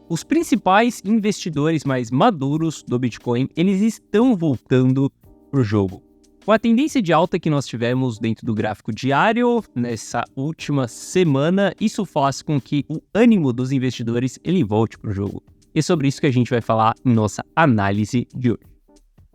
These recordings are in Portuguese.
Os principais investidores mais maduros do Bitcoin, eles estão voltando para o jogo. Com a tendência de alta que nós tivemos dentro do gráfico diário nessa última semana, isso faz com que o ânimo dos investidores ele volte para o jogo. E é sobre isso que a gente vai falar em nossa análise de hoje.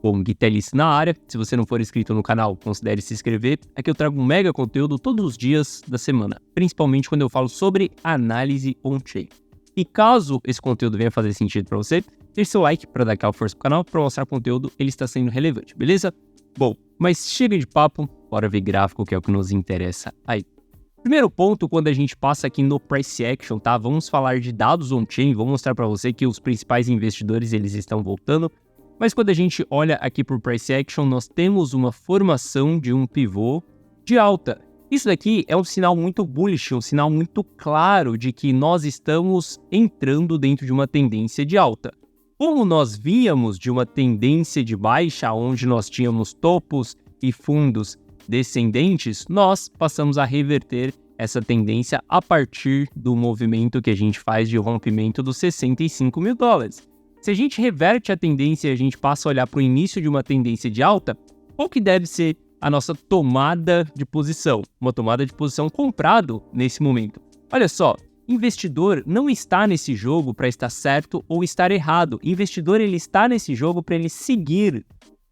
Bom, Gui Teles na área. Se você não for inscrito no canal, considere se inscrever. Aqui eu trago um mega conteúdo todos os dias da semana, principalmente quando eu falo sobre análise on-chain. E caso esse conteúdo venha fazer sentido para você, deixe seu like para dar aquela força pro canal, para mostrar o conteúdo ele está sendo relevante, beleza? Bom, mas chega de papo, bora ver gráfico, que é o que nos interessa aí. Primeiro ponto, quando a gente passa aqui no Price Action, tá? Vamos falar de dados on-chain, vou mostrar para você que os principais investidores eles estão voltando. Mas quando a gente olha aqui para o Price Action, nós temos uma formação de um pivô de alta. Isso daqui é um sinal muito bullish, um sinal muito claro de que nós estamos entrando dentro de uma tendência de alta. Como nós víamos de uma tendência de baixa, onde nós tínhamos topos e fundos descendentes, nós passamos a reverter essa tendência a partir do movimento que a gente faz de rompimento dos 65 mil dólares. Se a gente reverte a tendência e a gente passa a olhar para o início de uma tendência de alta, qual que deve ser a nossa tomada de posição? Uma tomada de posição comprado nesse momento. Olha só, investidor não está nesse jogo para estar certo ou estar errado. Investidor ele está nesse jogo para ele seguir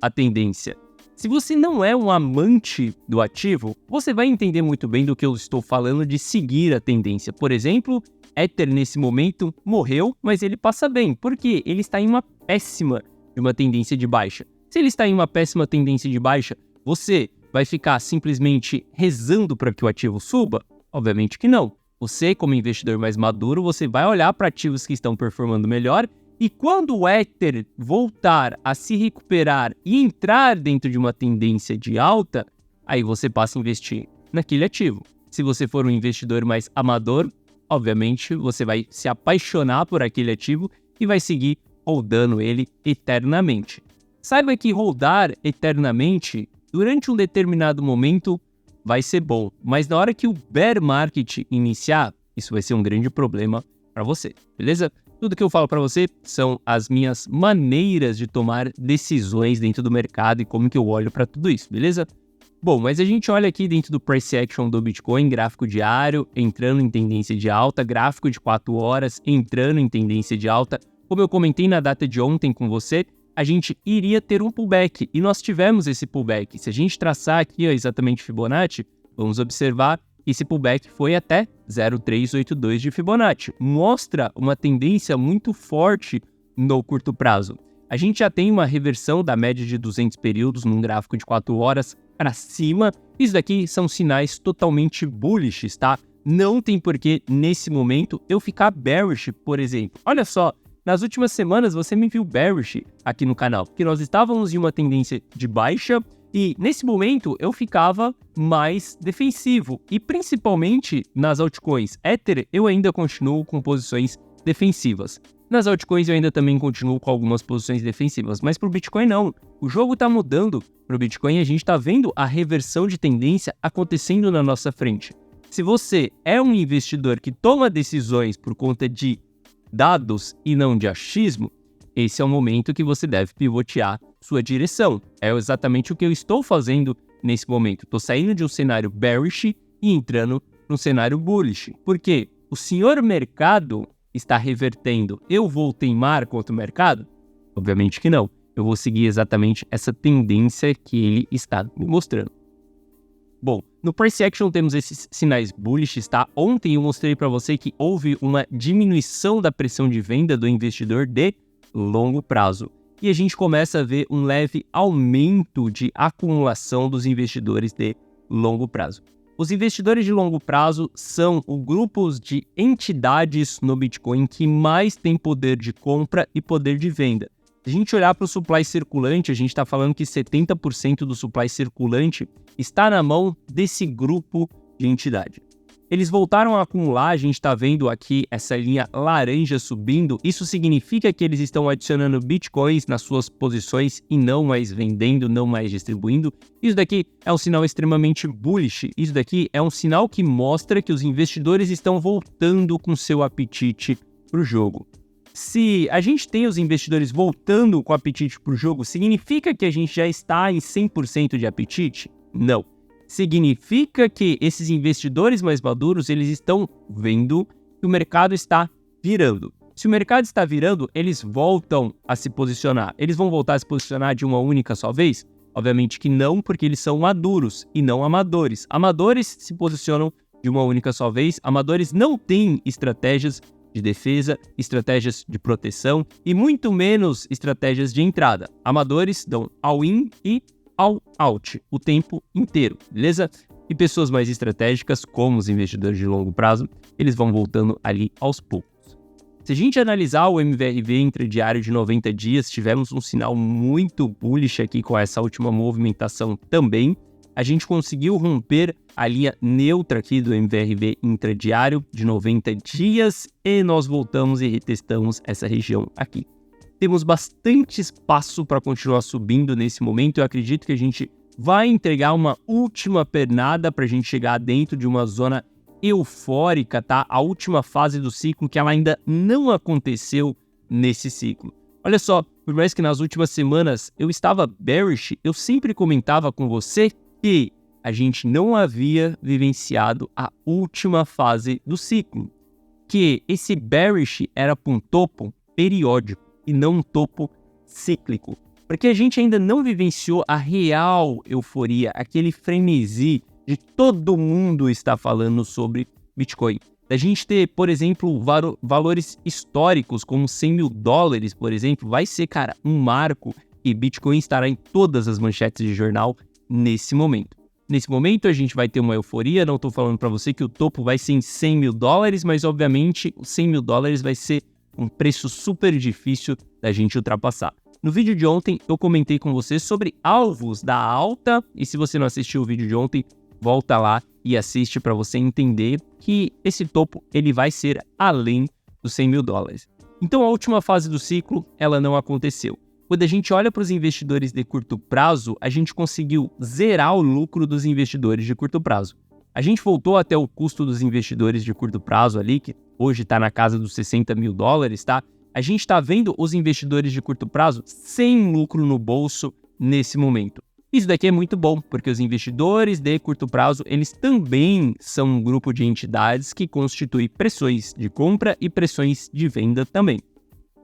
a tendência. Se você não é um amante do ativo, você vai entender muito bem do que eu estou falando de seguir a tendência. Por exemplo, Ether nesse momento morreu, mas ele passa bem. Por quê? Ele está em uma péssima de uma tendência de baixa. Se ele está em uma péssima tendência de baixa, você vai ficar simplesmente rezando para que o ativo suba? Obviamente que não. Você, como investidor mais maduro, você vai olhar para ativos que estão performando melhor e quando o Ether voltar a se recuperar e entrar dentro de uma tendência de alta, aí você passa a investir naquele ativo. Se você for um investidor mais amador, obviamente você vai se apaixonar por aquele ativo e vai seguir holdando ele eternamente. Saiba que holdar eternamente durante um determinado momento vai ser bom, mas na hora que o bear market iniciar, isso vai ser um grande problema para você, beleza? Tudo que eu falo para você são as minhas maneiras de tomar decisões dentro do mercado e como que eu olho para tudo isso, beleza? Bom, mas a gente olha aqui dentro do Price Action do Bitcoin, gráfico diário, entrando em tendência de alta, gráfico de 4 horas, entrando em tendência de alta. Como eu comentei na data de ontem com você, a gente iria ter um pullback, e nós tivemos esse pullback. Se a gente traçar aqui exatamente Fibonacci, vamos observar que esse pullback foi até 0,382 de Fibonacci. Mostra uma tendência muito forte no curto prazo. A gente já tem uma reversão da média de 200 períodos num gráfico de 4 horas para cima. Isso daqui são sinais totalmente bullish, tá? Não tem porquê, nesse momento, eu ficar bearish, por exemplo. Olha só, nas últimas semanas você me viu bearish aqui no canal, porque nós estávamos em uma tendência de baixa e nesse momento eu ficava mais defensivo. E principalmente nas altcoins Ether eu ainda continuo com posições defensivas. Nas altcoins eu ainda também continuo com algumas posições defensivas, mas para o Bitcoin não. O jogo está mudando para o Bitcoin e a gente está vendo a reversão de tendência acontecendo na nossa frente. Se você é um investidor que toma decisões por conta de dados e não de achismo, esse é o momento que você deve pivotear sua direção. É exatamente o que eu estou fazendo nesse momento. Estou saindo de um cenário bearish e entrando num cenário bullish. Por quê? O senhor mercado está revertendo. Eu vou teimar contra o mercado? Obviamente que não. Eu vou seguir exatamente essa tendência que ele está me mostrando. Bom, no Price Action temos esses sinais bullish, tá? Ontem eu mostrei para você que houve uma diminuição da pressão de venda do investidor de longo prazo. E a gente começa a ver um leve aumento de acumulação dos investidores de longo prazo. Os investidores de longo prazo são o grupo de entidades no Bitcoin que mais tem poder de compra e poder de venda. Se a gente olhar para o supply circulante, a gente está falando que 70% do supply circulante está na mão desse grupo de entidade. Eles voltaram a acumular, a gente está vendo aqui essa linha laranja subindo. Isso significa que eles estão adicionando bitcoins nas suas posições e não mais vendendo, não mais distribuindo. Isso daqui é um sinal extremamente bullish. Isso daqui é um sinal que mostra que os investidores estão voltando com seu apetite para o jogo. se a gente tem os investidores voltando com apetite para o jogo, significa que a gente já está em 100% de apetite? Não. Significa que esses investidores mais maduros, eles estão vendo que o mercado está virando. Se o mercado está virando, eles voltam a se posicionar. Eles vão voltar a se posicionar de uma única só vez? Obviamente que não, porque eles são maduros e não amadores. Amadores se posicionam de uma única só vez. Amadores não têm estratégias de defesa, estratégias de proteção e muito menos estratégias de entrada. Amadores dão all-in e all-out o tempo inteiro, beleza? E pessoas mais estratégicas, como os investidores de longo prazo, eles vão voltando ali aos poucos. Se a gente analisar o MVRV intradiário de 90 dias, tivemos um sinal muito bullish aqui com essa última movimentação também. A gente conseguiu romper a linha neutra aqui do MVRV intradiário de 90 dias e nós voltamos e retestamos essa região aqui. Temos bastante espaço para continuar subindo nesse momento. Eu acredito que a gente vai entregar uma última pernada para a gente chegar dentro de uma zona eufórica, tá? A última fase do ciclo que ela ainda não aconteceu nesse ciclo. Olha só, por mais que nas últimas semanas eu estava bearish, eu sempre comentava com você que a gente não havia vivenciado a última fase do ciclo, que esse bearish era para um topo periódico e não um topo cíclico, porque a gente ainda não vivenciou a real euforia, aquele frenesi de todo mundo estar falando sobre Bitcoin. Da gente ter, por exemplo, valores históricos como 100 mil dólares, por exemplo, vai ser, cara, um marco e Bitcoin estará em todas as manchetes de jornal nesse momento. Nesse momento a gente vai ter uma euforia, não estou falando para você que o topo vai ser em 100 mil dólares, mas obviamente os 100 mil dólares vai ser um preço super difícil da gente ultrapassar. No vídeo de ontem eu comentei com você sobre alvos da alta e se você não assistiu o vídeo de ontem, volta lá e assiste para você entender que esse topo ele vai ser além dos 100 mil dólares. Então a última fase do ciclo ela não aconteceu. Quando a gente olha para os investidores de curto prazo, a gente conseguiu zerar o lucro dos investidores de curto prazo. A gente voltou até o custo dos investidores de curto prazo ali, que hoje está na casa dos 60 mil dólares, tá? A gente está vendo os investidores de curto prazo sem lucro no bolso nesse momento. Isso daqui é muito bom, porque os investidores de curto prazo, eles também são um grupo de entidades que constitui pressões de compra e pressões de venda também.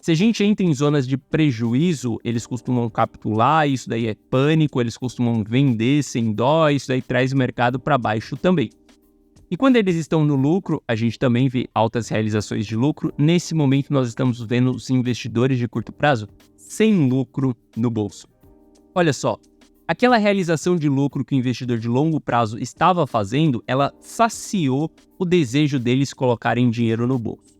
Se a gente entra em zonas de prejuízo, eles costumam capitular, isso daí é pânico, eles costumam vender sem dó, isso daí traz o mercado para baixo também. E quando eles estão no lucro, a gente também vê altas realizações de lucro. Nesse momento, nós estamos vendo os investidores de curto prazo sem lucro no bolso. Olha só, aquela realização de lucro que o investidor de longo prazo estava fazendo, ela saciou o desejo deles colocarem dinheiro no bolso.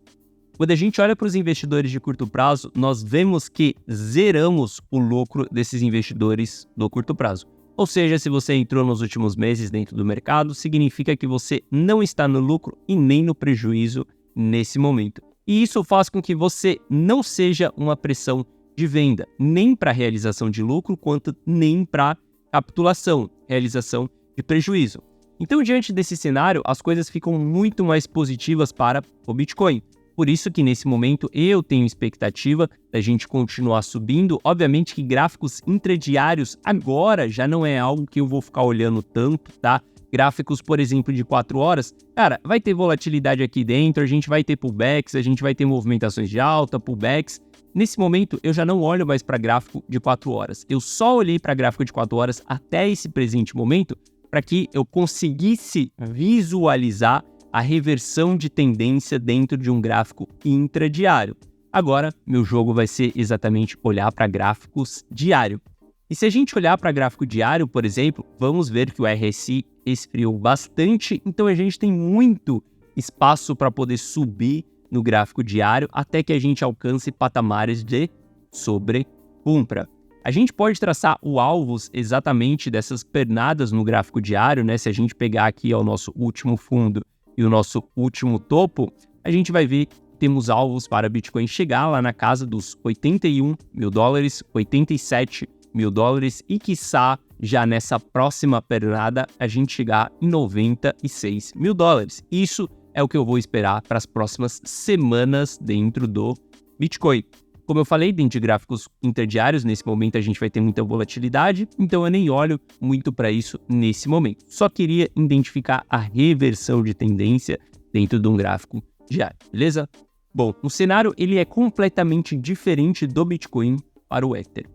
Quando a gente olha para os investidores de curto prazo, nós vemos que zeramos o lucro desses investidores do curto prazo. Ou seja, se você entrou nos últimos meses dentro do mercado, significa que você não está no lucro e nem no prejuízo nesse momento. E isso faz com que você não seja uma pressão de venda, nem para realização de lucro, quanto nem para capitulação, realização de prejuízo. Então, diante desse cenário, as coisas ficam muito mais positivas para o Bitcoin. Por isso que nesse momento eu tenho expectativa da gente continuar subindo. Obviamente que gráficos intradiários agora já não é algo que eu vou ficar olhando tanto, tá? Gráficos, por exemplo, de 4 horas, cara, vai ter volatilidade aqui dentro, a gente vai ter pullbacks, a gente vai ter movimentações de alta, pullbacks. Nesse momento, eu já não olho mais para gráfico de 4 horas. Eu só olhei para gráfico de 4 horas até esse presente momento para que eu conseguisse visualizar a reversão de tendência dentro de um gráfico intradiário. Agora, meu jogo vai ser exatamente olhar para gráficos diário. E se a gente olhar para gráfico diário, por exemplo, vamos ver que o RSI esfriou bastante, então a gente tem muito espaço para poder subir no gráfico diário até que a gente alcance patamares de sobrecompra. A gente pode traçar o alvos exatamente dessas pernadas no gráfico diário, né? Se a gente pegar aqui o nosso último fundo e o nosso último topo, a gente vai ver que temos alvos para Bitcoin chegar lá na casa dos 81 mil dólares, 87 mil dólares e, quiçá, já nessa próxima pernada, a gente chegar em 96 mil dólares. Isso é o que eu vou esperar para as próximas semanas dentro do Bitcoin. Como eu falei, dentro de gráficos interdiários, nesse momento a gente vai ter muita volatilidade, então eu nem olho muito para isso nesse momento. Só queria identificar a reversão de tendência dentro de um gráfico diário, beleza? Bom, o cenário ele é completamente diferente do Bitcoin para o Ether.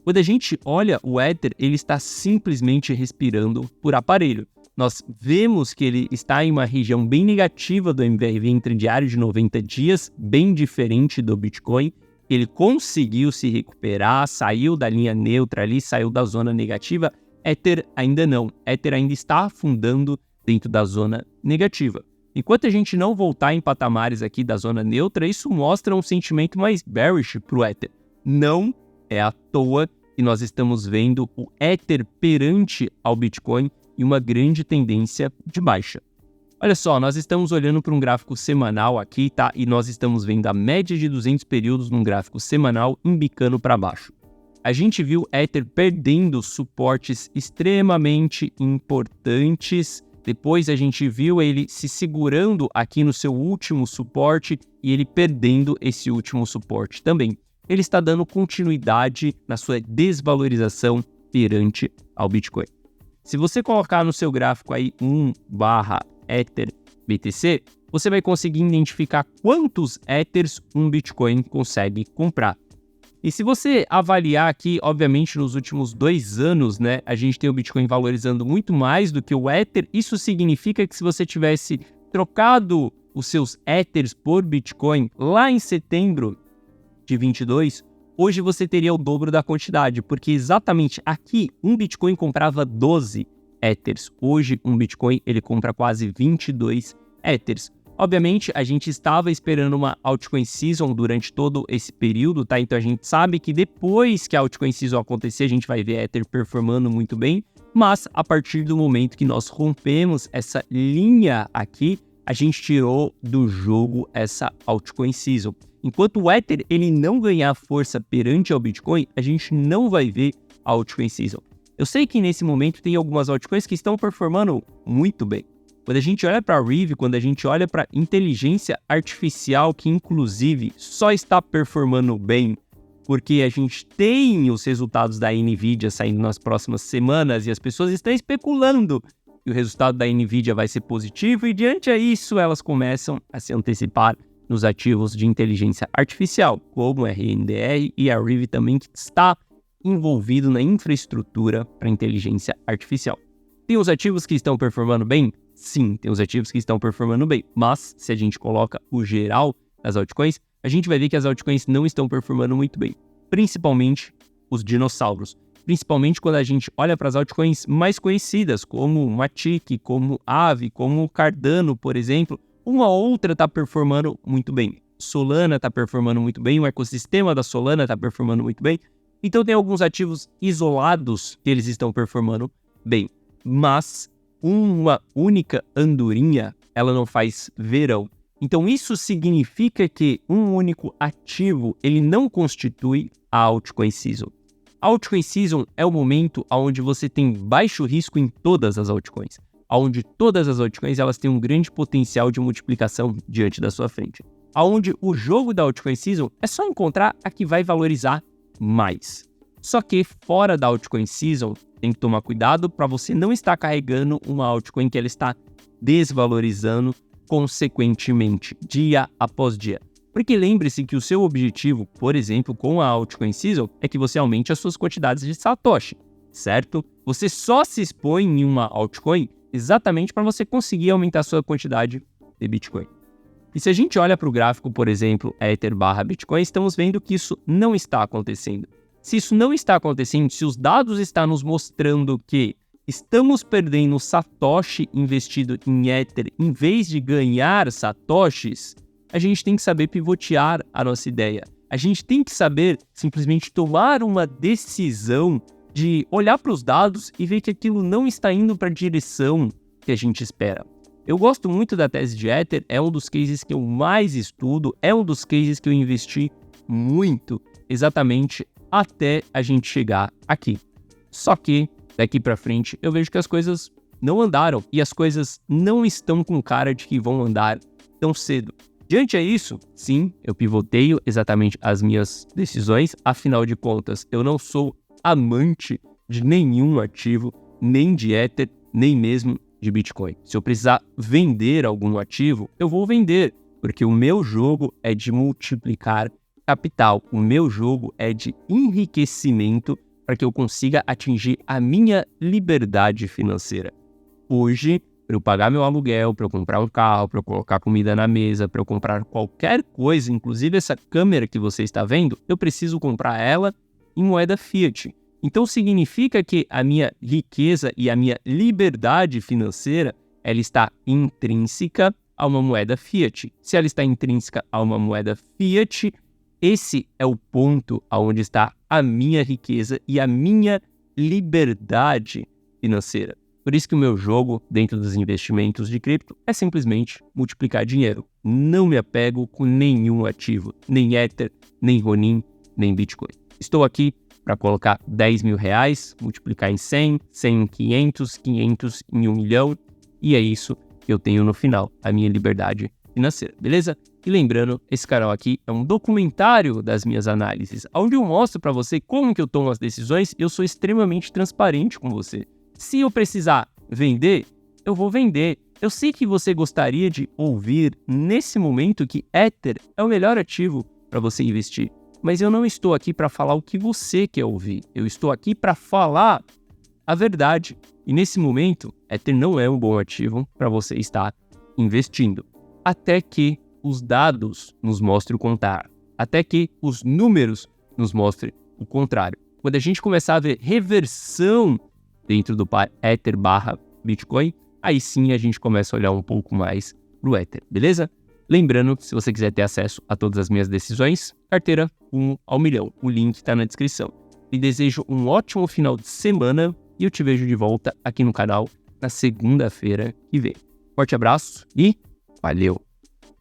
Quando a gente olha o Ether, ele está simplesmente respirando por aparelho. Nós vemos que ele está em uma região bem negativa do MVRV interdiário de 90 dias, bem diferente do Bitcoin. Ele conseguiu se recuperar, saiu da linha neutra ali, saiu da zona negativa. Ether ainda não. Ether ainda está afundando dentro da zona negativa. Enquanto a gente não voltar em patamares aqui da zona neutra, isso mostra um sentimento mais bearish para o Ether. Não é à toa que nós estamos vendo o Ether perante ao Bitcoin em uma grande tendência de baixa. Olha só, nós estamos olhando para um gráfico semanal aqui, tá? E nós estamos vendo a média de 200 períodos num gráfico semanal embicando para baixo. A gente viu Ether perdendo suportes extremamente importantes. Depois a gente viu ele se segurando aqui no seu último suporte e ele perdendo esse último suporte também. Ele está dando continuidade na sua desvalorização perante ao Bitcoin. Se você colocar no seu gráfico aí 1/Ether BTC, você vai conseguir identificar quantos Ethers um Bitcoin consegue comprar. E se você avaliar aqui, obviamente nos últimos 2 anos, né, a gente tem o Bitcoin valorizando muito mais do que o Ether. Isso significa que se você tivesse trocado os seus Ethers por Bitcoin lá em setembro de 22, hoje você teria o dobro da quantidade, porque exatamente aqui um Bitcoin comprava 12 Ethers. Hoje um Bitcoin ele compra quase 22 Ethers. Obviamente a gente estava esperando uma altcoin season durante todo esse período, tá? Então a gente sabe que depois que a altcoin season acontecer, a gente vai ver Ether performando muito bem, mas a partir do momento que nós rompemos essa linha aqui, a gente tirou do jogo essa altcoin season. Enquanto o Ether ele não ganhar força perante ao Bitcoin, a gente não vai ver a altcoin season. Eu sei que nesse momento tem algumas altcoins que estão performando muito bem. Quando a gente olha para a Riv, quando a gente olha para inteligência artificial, que inclusive só está performando bem porque a gente tem os resultados da NVIDIA saindo nas próximas semanas e as pessoas estão especulando que o resultado da NVIDIA vai ser positivo e diante disso elas começam a se antecipar nos ativos de inteligência artificial, como a RNDR e a Riv também, que está envolvido na infraestrutura para inteligência artificial. Tem os ativos que estão performando bem? Sim, tem os ativos que estão performando bem, mas se a gente coloca o geral das altcoins, a gente vai ver que as altcoins não estão performando muito bem, principalmente os dinossauros. Principalmente quando a gente olha para as altcoins mais conhecidas, como Matic, como Aave, como Cardano, por exemplo, uma ou outra está performando muito bem. Solana está performando muito bem, o ecossistema da Solana está performando muito bem. Então tem alguns ativos isolados que eles estão performando bem, mas uma única andorinha, ela não faz verão. Então isso significa que um único ativo, ele não constitui a altcoin season. A altcoin season é o momento onde você tem baixo risco em todas as altcoins, onde todas as altcoins elas têm um grande potencial de multiplicação diante da sua frente. Onde o jogo da altcoin season é só encontrar a que vai valorizar mais. Só que fora da altcoin season, tem que tomar cuidado para você não estar carregando uma altcoin que ela está desvalorizando consequentemente, dia após dia. Porque lembre-se que o seu objetivo, por exemplo, com a altcoin season, é que você aumente as suas quantidades de Satoshi, certo? Você só se expõe em uma altcoin exatamente para você conseguir aumentar a sua quantidade de Bitcoin. E se a gente olha para o gráfico, por exemplo, Ether/Bitcoin, estamos vendo que isso não está acontecendo. Se isso não está acontecendo, se os dados estão nos mostrando que estamos perdendo Satoshi investido em Ether em vez de ganhar Satoshis, a gente tem que saber pivotear a nossa ideia. A gente tem que saber simplesmente tomar uma decisão de olhar para os dados e ver que aquilo não está indo para a direção que a gente espera. Eu gosto muito da tese de Ether, é um dos cases que eu mais estudo, é um dos cases que eu investi muito, exatamente até a gente chegar aqui. Só que daqui para frente eu vejo que as coisas não andaram e as coisas não estão com cara de que vão andar tão cedo. Diante a isso, sim, eu pivoteio exatamente as minhas decisões, afinal de contas, eu não sou amante de nenhum ativo, nem de Ether, nem mesmo de Bitcoin. Se eu precisar vender algum ativo, eu vou vender, porque o meu jogo é de multiplicar capital, o meu jogo é de enriquecimento para que eu consiga atingir a minha liberdade financeira. Hoje, para eu pagar meu aluguel, para eu comprar um carro, para eu colocar comida na mesa, para eu comprar qualquer coisa, inclusive essa câmera que você está vendo, eu preciso comprar ela em moeda fiat. Então significa que a minha riqueza e a minha liberdade financeira, ela está intrínseca a uma moeda fiat. Se ela está intrínseca a uma moeda fiat, esse é o ponto onde está a minha riqueza e a minha liberdade financeira. Por isso que o meu jogo dentro dos investimentos de cripto é simplesmente multiplicar dinheiro. Não me apego com nenhum ativo, nem Ether, nem Ronin, nem Bitcoin. Estou aqui para colocar 10 mil reais, multiplicar em 100, 100 em 500, 500 em 1 milhão, e é isso que eu tenho no final, a minha liberdade financeira, beleza? E lembrando, esse canal aqui é um documentário das minhas análises, onde eu mostro para você como que eu tomo as decisões e eu sou extremamente transparente com você. Se eu precisar vender, eu vou vender. Eu sei que você gostaria de ouvir nesse momento que Ether é o melhor ativo para você investir, mas eu não estou aqui para falar o que você quer ouvir. Eu estou aqui para falar a verdade. E nesse momento, Ether não é um bom ativo para você estar investindo. Até que os dados nos mostrem o contrário. Até que os números nos mostrem o contrário. Quando a gente começar a ver reversão dentro do par Ether barra Bitcoin, aí sim a gente começa a olhar um pouco mais pro Ether, beleza? Lembrando, se você quiser ter acesso a todas as minhas decisões, carteira 1 ao milhão. O link está na descrição. E desejo um ótimo final de semana e eu te vejo de volta aqui no canal na segunda-feira que vem. Forte abraço e valeu!